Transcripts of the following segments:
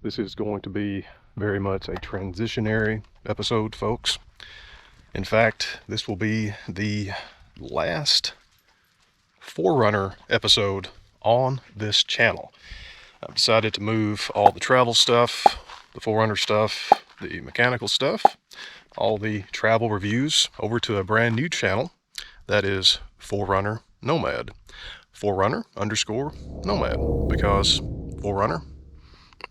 This is going to be very much a transitionary episode, folks. In fact, this will be the last 4Runner episode on this channel. I've decided to move all the travel stuff, the 4Runner stuff, the mechanical stuff, all the travel reviews over to a brand new channel that is 4Runner Nomad. 4Runner _ Nomad, because 4Runner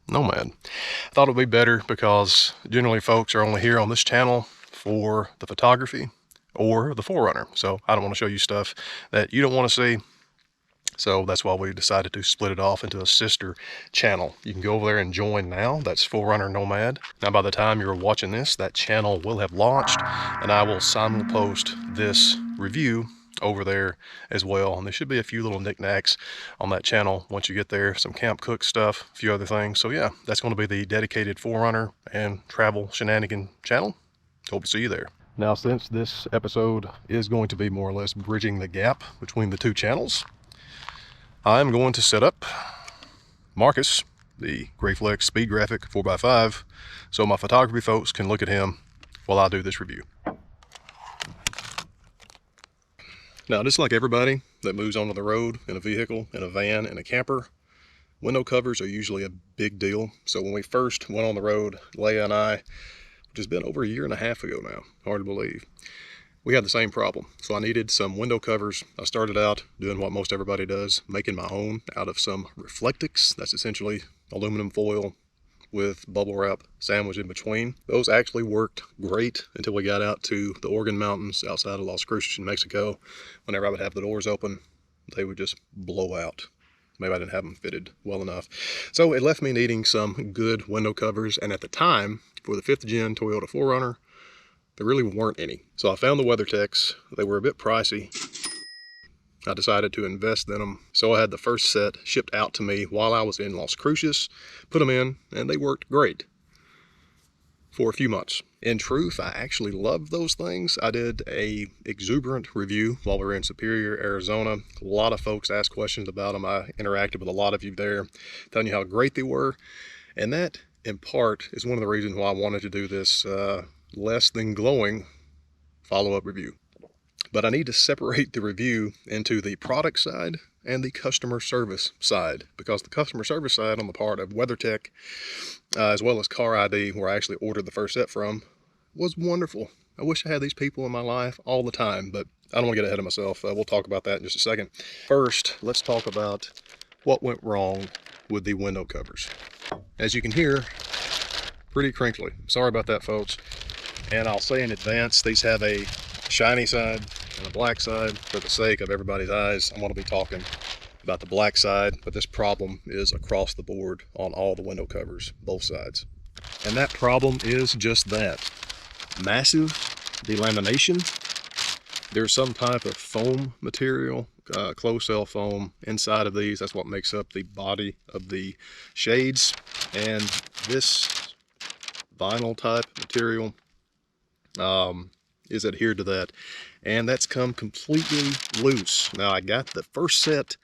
Nomad. I thought it would be better because generally folks are only here on this channel for the photography or the 4Runner. So I don't want to show you stuff that you don't want to see. So that's why we decided to split it off into a sister channel. You can go over there and join now. That's 4Runner Nomad. Now by the time you're watching this, that channel will have launched and I will simulpost this review over there as well. And there should be a few little knickknacks on that channel once you get there. Some camp cook stuff, a few other things. So yeah, that's going to be the dedicated 4Runner and travel shenanigan channel. Hope to see you there. Now, since this episode is going to be more or less bridging the gap between the two channels, I'm going to set up Marcus, the Grayflex Speed Graphic 4x5, so my photography folks can look at him while I do this review. Now, just like everybody that moves onto the road in a vehicle, in a van, in a camper, window covers are usually a big deal. So when we first went on the road, Leia and I, which has been over a year and a half ago now, hard to believe, we had the same problem. So I needed some window covers. I started out doing what most everybody does, making my own out of some Reflectix. That's essentially aluminum foil with bubble wrap sandwiched in between. Those actually worked great until we got out to the Organ Mountains outside of Las Cruces in Mexico. Whenever I would have the doors open, they would just blow out. Maybe I didn't have them fitted well enough. So it left me needing some good window covers. And at the time, for the 5th gen Toyota 4Runner, there really weren't any. So I found the WeatherTechs. They were a bit pricey. I decided to invest in them. So I had the first set shipped out to me while I was in Las Cruces, put them in, and they worked great for a few months. In truth, I actually loved those things. I did a exuberant review while we were in Superior, Arizona. A lot of folks asked questions about them. I interacted with a lot of you there, telling you how great they were. And that, in part, is one of the reasons why I wanted to do this less than glowing follow-up review. But I need to separate the review into the product side and the customer service side, because the customer service side on the part of WeatherTech, as well as Car ID, where I actually ordered the first set from, was wonderful. I wish I had these people in my life all the time, but I don't want to get ahead of myself. We'll talk about that in just a second. First, let's talk about what went wrong with the window covers. As you can hear, pretty crinkly. Sorry about that, folks. And I'll say in advance, these have a shiny side and a black side. For the sake of everybody's eyes, I'm going to be talking about the black side, but this problem is across the board on all the window covers, both sides. And that problem is just that. Massive delamination. There's some type of foam material, closed cell foam inside of these. That's what makes up the body of the shades. And this vinyl type material is adhered to that, and that's come completely loose. Now, I got the first set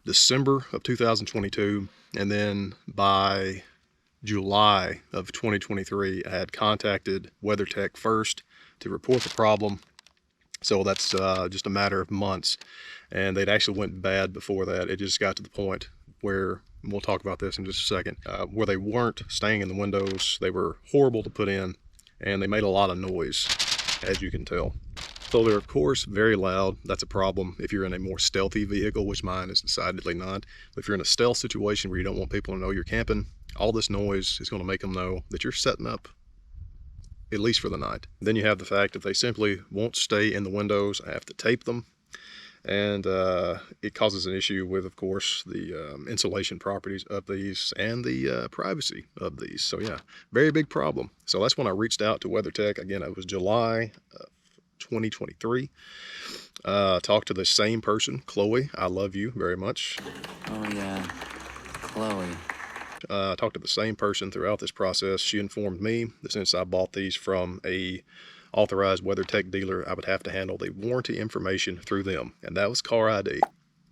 December of 2022, and then by July of 2023 I had contacted WeatherTech first to report the problem. So that's just a matter of months, and they'd actually went bad before that. It just got to the point where, we'll talk about this in just a second, where they weren't staying in the windows. They were horrible to put in, and they made a lot of noise, as you can tell. So they're, of course, very loud. That's a problem if you're in a more stealthy vehicle, which mine is decidedly not. But if you're in a stealth situation where you don't want people to know you're camping, all this noise is going to make them know that you're setting up, at least for the night. Then you have the fact that they simply won't stay in the windows. I have to tape them. And it causes an issue with, of course, the insulation properties of these and the privacy of these. So yeah, very big problem. So that's when I reached out to WeatherTech. Again, it was July 2023. Talked to the same person, Chloe. I love you very much. Oh yeah, Chloe. Talked to the same person throughout this process. She informed me that since I bought these from a authorized WeatherTech dealer, I would have to handle the warranty information through them, and that was Car ID.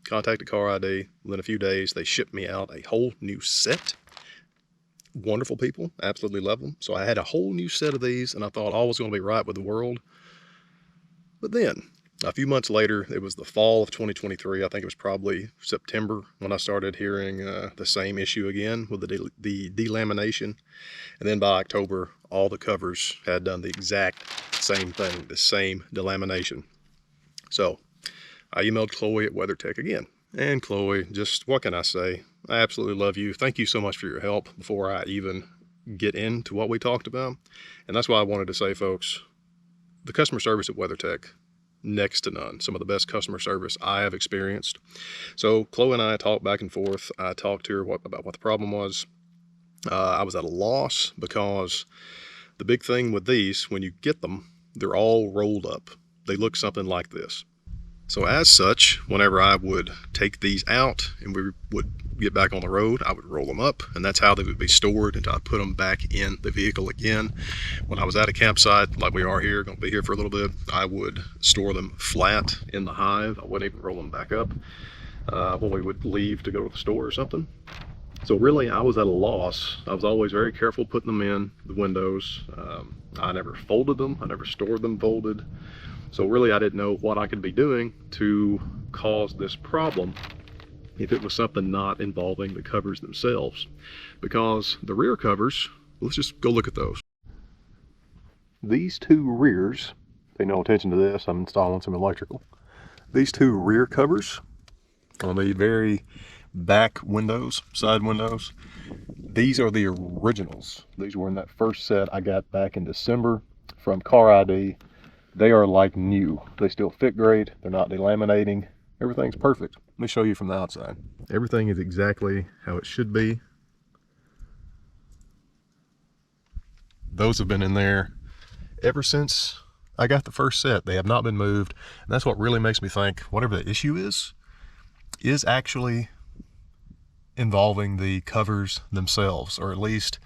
Contacted Car ID. Within a few days, they shipped me out a whole new set wonderful people, absolutely love them. So I had a whole new set of these, and I thought all was going to be right with the world. But then, a few months later, it was the fall of 2023. I think it was probably September when I started hearing the same issue again with the delamination. And then by October, all the covers had done the exact same thing, the same delamination. So I emailed Chloe at WeatherTech again. And Chloe, just what can I say? I absolutely love you. Thank you so much for your help before I even get into what we talked about. And that's why I wanted to say, folks, the customer service at WeatherTech, next to none. Some of the best customer service I have experienced. So Chloe and I talked back and forth. I talked to her about what the problem was. I was at a loss because the big thing with these, when you get them, they're all rolled up. They look something like this. So as such, whenever I would take these out and we would get back on the road, I would roll them up, and that's how they would be stored until I put them back in the vehicle again. When I was at a campsite like we are here, going to be here for a little bit, I would store them flat in the hive. I wouldn't even roll them back up when we would leave to go to the store or something. So really, I was at a loss. I was always very careful putting them in the windows. I never folded them. I never stored them folded. So really, I didn't know what I could be doing to cause this problem if it was something not involving the covers themselves. Because the rear covers, let's just go look at those. These two rears, pay no attention to this, I'm installing some electrical. These two rear covers on the very back windows, side windows, these are the originals. These were in that first set I got back in December from Car ID. They are like new. They still fit great. They're not delaminating. Everything's perfect. Let me show you from the outside. Everything is exactly how it should be. Those have been in there ever since I got the first set. They have not been moved. And that's what really makes me think whatever the issue is actually involving the covers themselves, or at least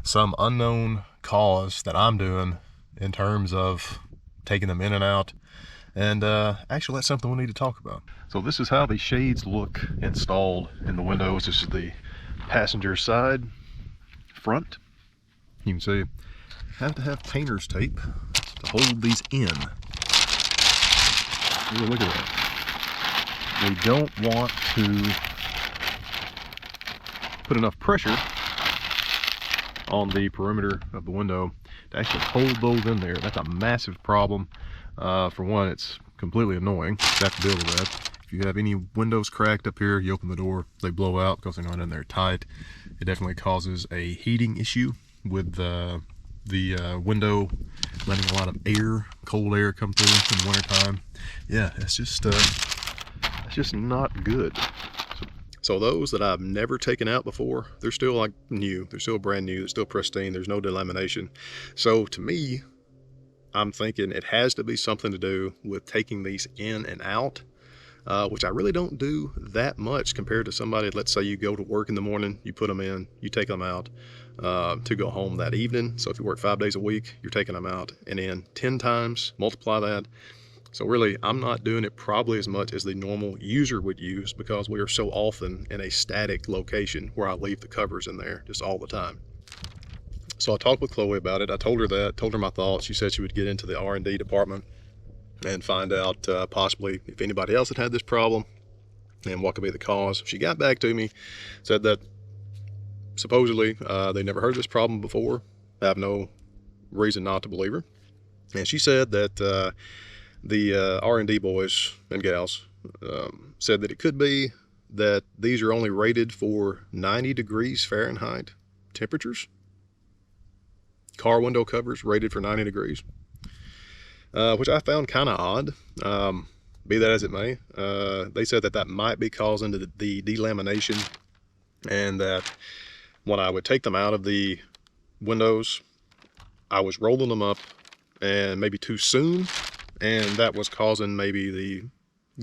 some unknown cause that I'm doing in terms of taking them in and out. And actually, that's something we need to talk about. So this is how the shades look installed in the windows. This is the passenger side front. You can see I have to have painter's tape to hold these in. Ooh, look at that. We don't want to put enough pressure on the perimeter of the window to actually hold those in there. That's a massive problem. For one, it's completely annoying to have to deal with that. If you have any windows cracked up here, you open the door, they blow out because they're not in there tight. It definitely causes a heating issue with the window letting a lot of air, cold air, come through in the wintertime. Yeah, it's just not good. So those that I've never taken out before, they're still like new. They're still brand new. They're still pristine. There's no delamination. So to me, I'm thinking it has to be something to do with taking these in and out, which I really don't do that much compared to somebody. Let's say you go to work in the morning, you put them in, you take them out to go home that evening. So if you work 5 days a week, you're taking them out and in 10 times, multiply that. So really, I'm not doing it probably as much as the normal user would use because we are so often in a static location where I leave the covers in there just all the time. So I talked with Chloe about it. I told her my thoughts. She said she would get into the R&D department and find out possibly if anybody else had this problem and what could be the cause. She got back to me, said that supposedly they never heard this problem before. I have no reason not to believe her. And she said that the R&D boys and gals said that it could be that these are only rated for 90 degrees Fahrenheit temperatures. Car window covers rated for 90 degrees, which I found kind of odd. Be that as it may, they said that might be causing the delamination, and that when I would take them out of the windows, I was rolling them up and maybe too soon, and that was causing maybe the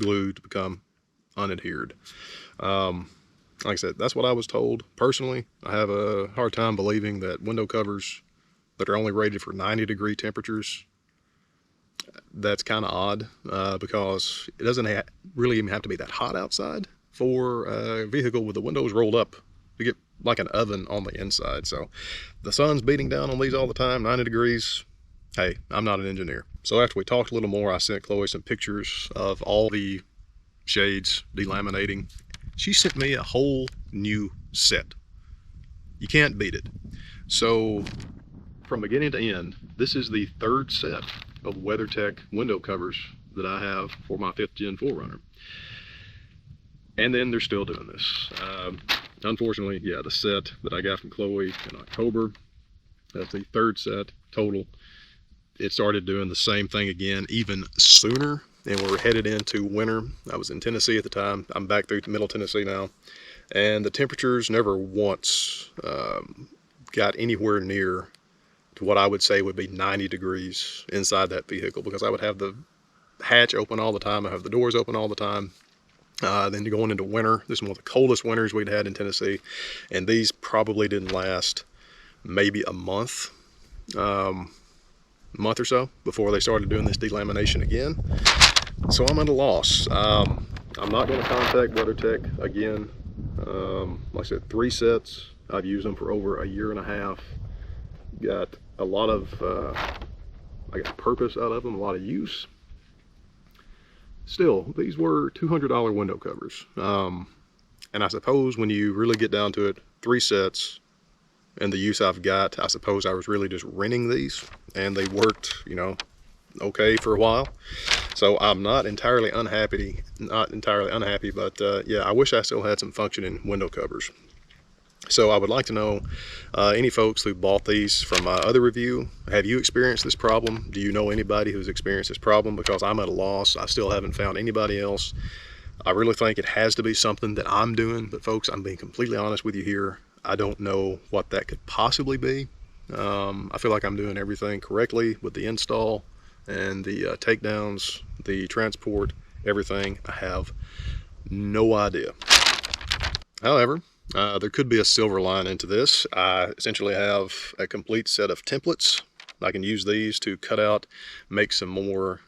glue to become unadhered. Like I said, that's what I was told. Personally, I have a hard time believing that window covers that are only rated for 90 degree temperatures, that's kind of odd because it doesn't really even have to be that hot outside for a vehicle with the windows rolled up to get like an oven on the inside. So the sun's beating down on these all the time, 90 degrees. Hey, I'm not an engineer. So after we talked a little more, I sent Chloe some pictures of all the shades delaminating. She sent me a whole new set. You can't beat it. So from beginning to end, this is the third set of WeatherTech window covers that I have for my 5th gen 4Runner. And then they're still doing this. Unfortunately, yeah, the set that I got from Chloe in October, that's the third set total. It started doing the same thing again, even sooner, and we're headed into winter. I was in Tennessee at the time. I'm back through Middle Tennessee now, and the temperatures never once got anywhere near to what I would say would be 90 degrees inside that vehicle, because I would have the hatch open all the time. I have the doors open all the time. Then going into winter, this is one of the coldest winters we'd had in Tennessee, and these probably didn't last maybe a month or so before they started doing this delamination again. So I'm at a loss. I'm not going to contact WeatherTech again. Like I said, 3 sets. I've used them for over a year and a half. Got a lot of I got purpose out of them, a lot of use. Still, these were $200 window covers. And I suppose when you really get down to it, 3 sets and the use I've got, I suppose I was really just renting these, and they worked, you know, okay for a while. So I'm not entirely unhappy, but yeah, I wish I still had some functioning window covers. So I would like to know any folks who bought these from my other review, have you experienced this problem? Do you know anybody who's experienced this problem? Because I'm at a loss. I still haven't found anybody else. I really think it has to be something that I'm doing, but folks, I'm being completely honest with you here. I don't know what that could possibly be. I feel like I'm doing everything correctly with the install and the takedowns, the transport, everything. I have no idea. However, there could be a silver lining to this. I essentially have a complete set of templates. I can use these to cut out, make some more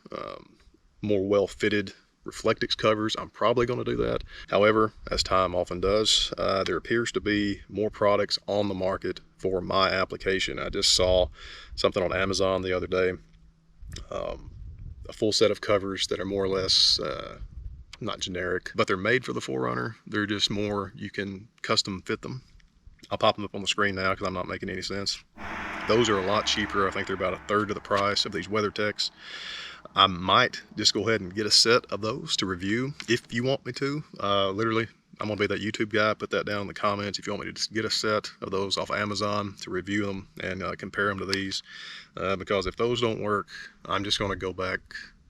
well-fitted Reflectix covers. I'm probably going to do that. However, as time often does, there appears to be more products on the market for my application. I just saw something on Amazon the other day, a full set of covers that are more or less not generic, but they're made for the 4Runner. They're just more, you can custom fit them. I'll pop them up on the screen now because I'm not making any sense. Those are a lot cheaper. I think they're about 1/3 of the price of these WeatherTechs. I might just go ahead and get a set of those to review if you want me to. Literally, I'm gonna be that YouTube guy. Put that down in the comments if you want me to just get a set of those off Amazon to review them and compare them to these. Because if those don't work, I'm just gonna go back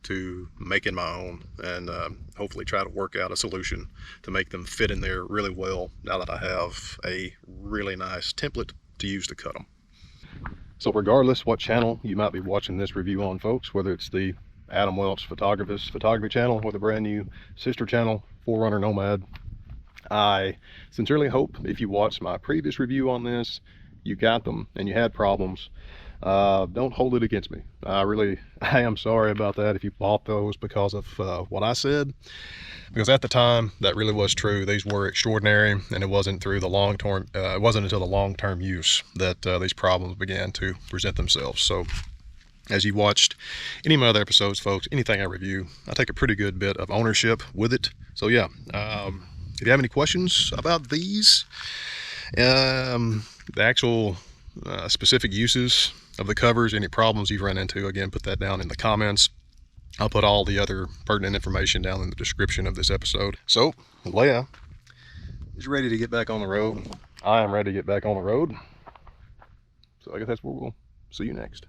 to making my own and hopefully try to work out a solution to make them fit in there really well now that I have a really nice template to use to cut them. So regardless what channel you might be watching this review on, folks, whether it's the Adam Welch photography channel or the brand new sister channel 4Runner Nomad, I sincerely hope if you watched my previous review on this, you got them and you had problems. Don't hold it against me. I am sorry about that if you bought those because of what I said, because at the time that really was true. These were extraordinary, and it wasn't through the long-term it wasn't until the long-term use that these problems began to present themselves. So as you watched any of my other episodes, folks, anything I review, I take a pretty good bit of ownership with it. So yeah, if you have any questions about these, the actual specific uses of the covers, any problems you've run into, again, put that down in the comments. I'll put all the other pertinent information down in the description of this episode. So Leia is ready to get back on the road. I am ready to get back on the road. So I guess that's where we'll see you next.